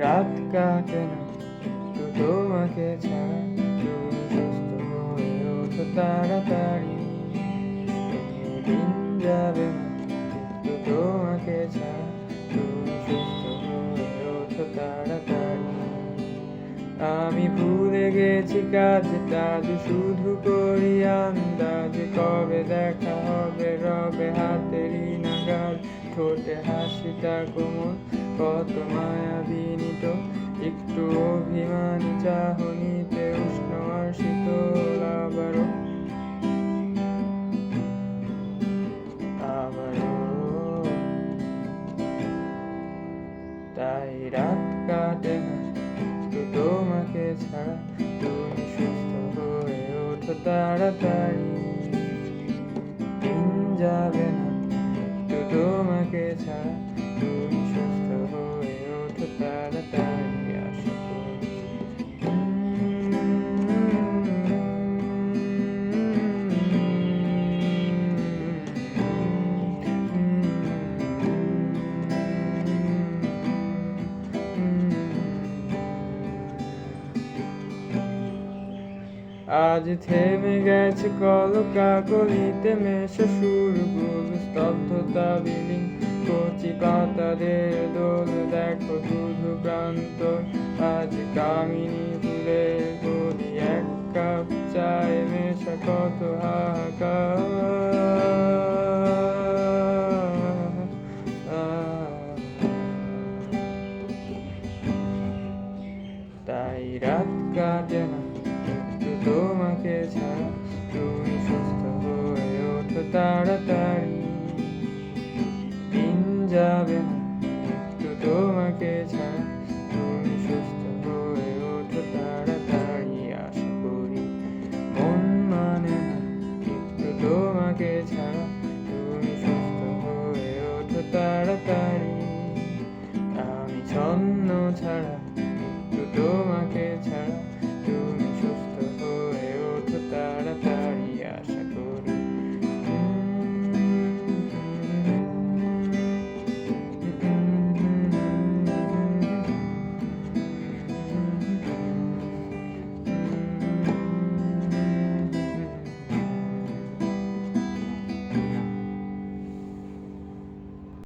রাত কাটে না একটু তোমাকে ছাড়া, তুমি সুস্থ হয়ে ওঠো তাড়াতাড়ি। দিন যাবে না একটু তোমাকে ছাড়া, তুমি সুস্থ হয়ে ওঠো তাড়াতাড়ি। আমি ভুলে গেছি কাজ টাজ, শুধু করি আন্দাজ, কবে দেখা হবে রবে হাতেরই নাগাল। ঠোঁটে হাসিটা কোমল, কত মায়া বিনীত, একটু অভিমানী চাহনিতে উষ্ণ আর শীতল আবারও আবারও। তাই রাত কাটে না একটু তোমাকে ছাড়া, তুমি সুস্থ হয়ে ওঠো তাড়াতাড়ি। দিন যাবে না একটু তোমাকে ছাড়া, তুমি সুস্থ হয়ে ওঠো তাড়াতাড়ি, আশা করি। আজ থেমে গেছে কলকাকলিতে মেশা সুরগুলো, স্তব্ধতা বিলীন কচি পাতাদের দোল। দেখো শুধু ক্রান্ত আজ কামিনী ফুলের কলি, এক কাপ চায় মেশা কত হাহাকার। তাই রাত কাটে না একটু তোমাকে ছাড়া, তুমি সুস্থ হয়ে ওঠো তাড়াতাড়ি। দিন যাবে না একটু তোমাকে ছাড়া, তুমি সুস্থ হয়ে ওঠো তাড়াতাড়ি, আশা করি। মন মানে না একটু তোমাকে ছাড়া,